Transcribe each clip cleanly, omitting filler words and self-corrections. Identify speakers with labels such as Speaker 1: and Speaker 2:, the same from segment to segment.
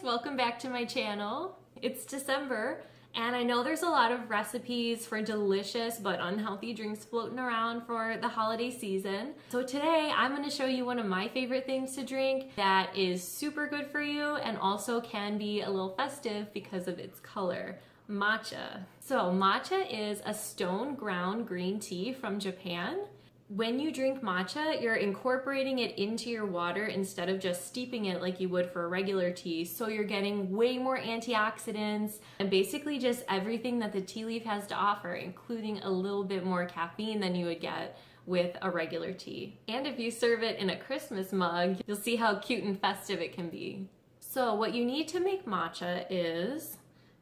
Speaker 1: welcome back to my channel. It's December and I know there's a lot of recipes for delicious but unhealthy drinks floating around for the holiday season. So today I'm going to show you one of my favorite things to drink that is super good for you and also can be a little festive because of its color. Matcha. So matcha is a stone ground green tea from Japan. When you drink matcha, you're incorporating it into your water instead of just steeping it like you would for a regular tea. So you're getting way more antioxidants and basically just everything that the tea leaf has to offer, including a little bit more caffeine than you would get with a regular tea. And if you serve it in a Christmas mug, you'll see how cute and festive it can be. So what you need to make matcha is,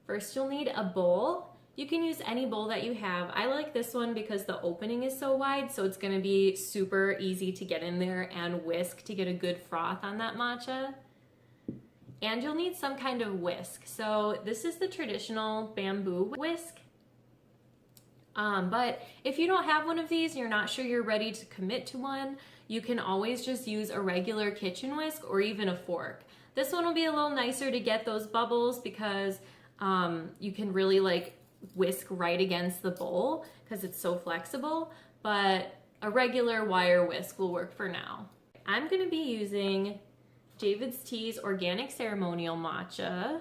Speaker 1: first you'll need a bowl. You can use any bowl that you have. I like this one because the opening is so wide, so it's gonna be super easy to get in there and whisk to get a good froth on that matcha. And you'll need some kind of whisk. So this is the traditional bamboo whisk. But if you don't have one of these, you're not sure you're ready to commit to one, you can always just use a regular kitchen whisk or even a fork. This one will be a little nicer to get those bubbles because you can really whisk right against the bowl because it's so flexible, but a regular wire whisk will work for now. I'm going to be using David's Tea's Organic Ceremonial Matcha,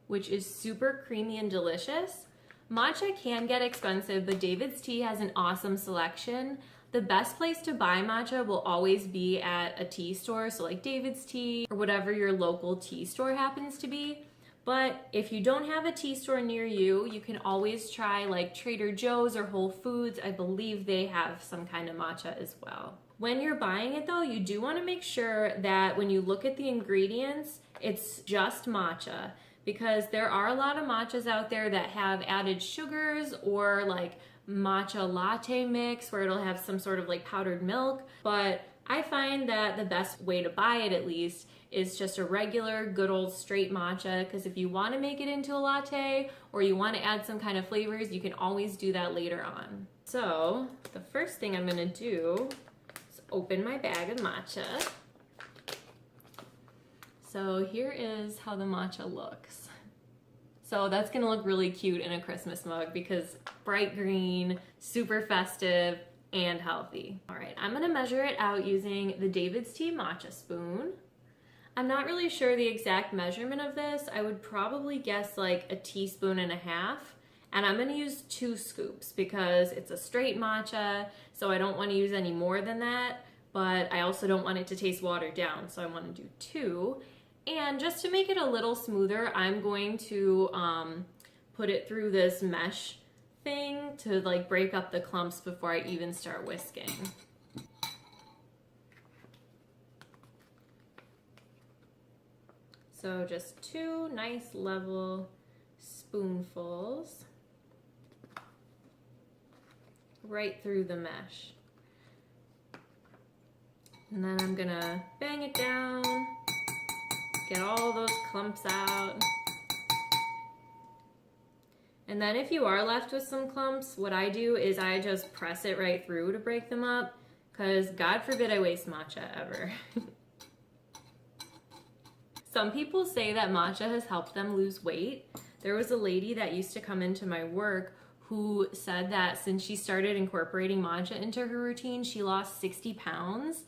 Speaker 1: which is super creamy and delicious. Matcha can get expensive, but David's Tea has an awesome selection. The best place to buy matcha will always be at a tea store, so like David's Tea or whatever your local tea store happens to be. But if you don't have a tea store near you, you can always try like Trader Joe's or Whole Foods. I believe they have some kind of matcha as well. When you're buying it though, you do want to make sure that when you look at the ingredients, it's just matcha, because there are a lot of matchas out there that have added sugars or like matcha latte mix where it'll have some sort of like powdered milk. But I find that the best way to buy it, at least, is just a regular good old straight matcha, because if you want to make it into a latte or you want to add some kind of flavors, you can always do that later on. So the first thing I'm going to do is open my bag of matcha. So here is how the matcha looks. So that's going to look really cute in a Christmas mug because bright green, super festive, and healthy. All right, I'm gonna measure it out using the David's Tea matcha spoon. I'm not really sure the exact measurement of this. I would probably guess like a teaspoon and a half. And I'm gonna use 2 scoops because it's a straight matcha, so I don't wanna use any more than that, but I also don't want it to taste watered down, so I wanna do 2. And just to make it a little smoother, I'm going to put it through this mesh thing to like break up the clumps before I even start whisking. So just 2 nice level spoonfuls right through the mesh. And then I'm gonna bang it down, get all those clumps out. And then if you are left with some clumps, what I do is I just press it right through to break them up, because God forbid I waste matcha ever. Some people say that matcha has helped them lose weight. There was a lady that used to come into my work who said that since she started incorporating matcha into her routine, she lost 60 pounds.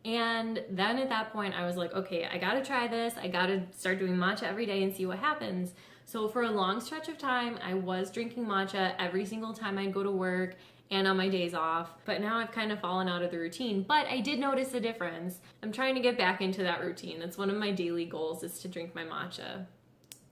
Speaker 1: And then at that point I was like, okay, I gotta try this. I gotta start doing matcha every day and see what happens. So for a long stretch of time, I was drinking matcha every single time I'd go to work and on my days off, but now I've kind of fallen out of the routine, but I did notice a difference. I'm trying to get back into that routine. That's one of my daily goals, is to drink my matcha.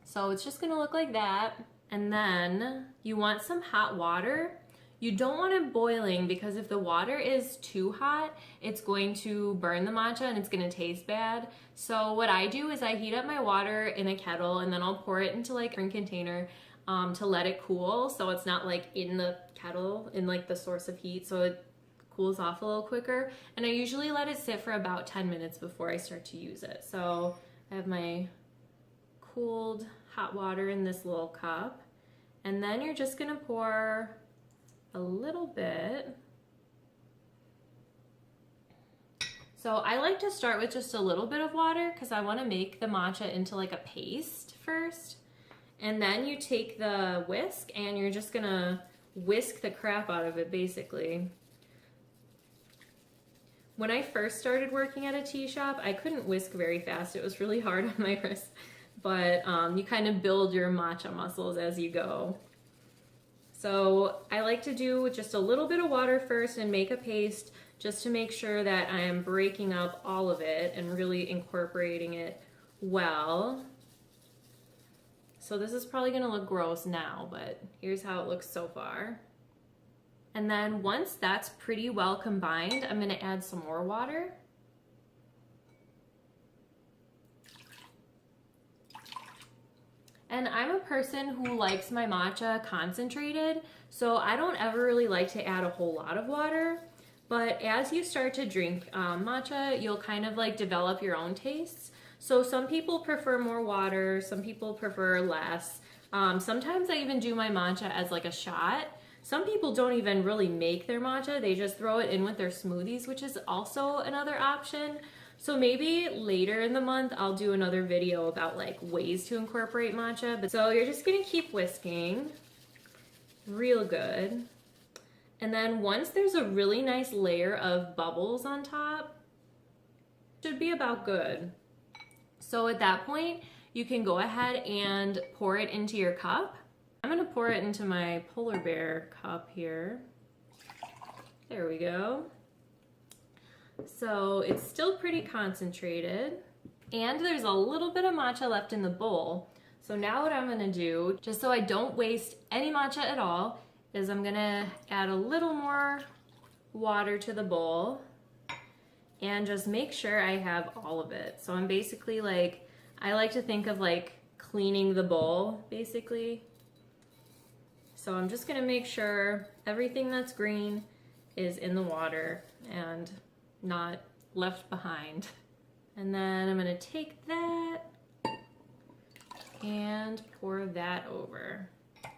Speaker 1: So it's just gonna look like that. And then you want some hot water. You don't want it boiling, because if the water is too hot, it's going to burn the matcha and it's gonna taste bad. So what I do is I heat up my water in a kettle and then I'll pour it into like a drink container to let it cool, so it's not like in the kettle in like the source of heat, so it cools off a little quicker. And I usually let it sit for about 10 minutes before I start to use it. So I have my cooled hot water in this little cup, and then you're just gonna pour a little bit. So I like to start with just a little bit of water because I want to make the matcha into like a paste first. And then you take the whisk and you're just gonna whisk the crap out of it basically. When I first started working at a tea shop, I couldn't whisk very fast. It was really hard on my wrist. But you kind of build your matcha muscles as you go. So I like to do just a little bit of water first and make a paste just to make sure that I am breaking up all of it and really incorporating it well. So this is probably gonna look gross now, but here's how it looks so far. And then once that's pretty well combined, I'm gonna add some more water. And I'm a person who likes my matcha concentrated, so I don't ever really like to add a whole lot of water. But as you start to drink matcha, you'll kind of like develop your own tastes. So some people prefer more water, some people prefer less. Sometimes I even do my matcha as like a shot. Some people don't even really make their matcha, they just throw it in with their smoothies, which is also another option. So maybe later in the month, I'll do another video about like ways to incorporate matcha. But so you're just gonna keep whisking real good. And then once there's a really nice layer of bubbles on top, should be about good. So at that point, you can go ahead and pour it into your cup. I'm gonna pour it into my polar bear cup here. There we go. So it's still pretty concentrated and there's a little bit of matcha left in the bowl. So now what I'm gonna do, just so I don't waste any matcha at all, is I'm gonna add a little more water to the bowl and just make sure I have all of it. So I'm basically like, I like to think of like cleaning the bowl basically. So I'm just gonna make sure everything that's green is in the water and not left behind. And then I'm gonna take that and pour that over.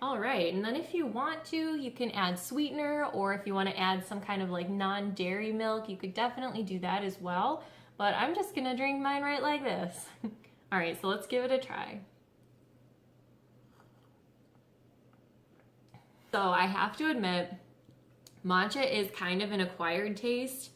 Speaker 1: All right, and then if you want to, you can add sweetener, or if you want to add some kind of like non-dairy milk, you could definitely do that as well. But I'm just gonna drink mine right like this. All right, so let's give it a try. So I have to admit, matcha is kind of an acquired taste.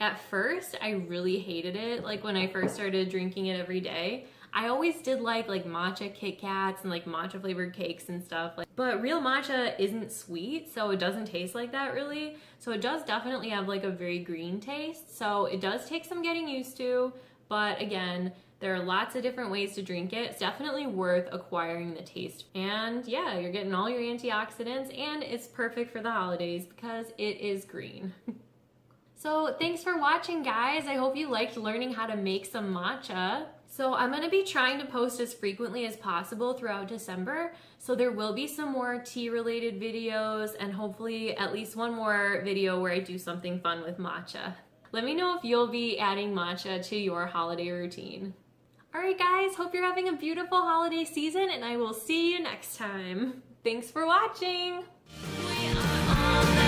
Speaker 1: At first, I really hated it. Like when I first started drinking it every day, I always did like matcha Kit Kats and like matcha flavored cakes and stuff. But real matcha isn't sweet, so it doesn't taste like that really. So it does definitely have like a very green taste. So it does take some getting used to, but again, there are lots of different ways to drink it. It's definitely worth acquiring the taste. And yeah, you're getting all your antioxidants and it's perfect for the holidays because it is green. So thanks for watching, guys. I hope you liked learning how to make some matcha. So I'm gonna be trying to post as frequently as possible throughout December. So there will be some more tea related videos and hopefully at least one more video where I do something fun with matcha. Let me know if you'll be adding matcha to your holiday routine. All right, guys, hope you're having a beautiful holiday season and I will see you next time. Thanks for watching. We are all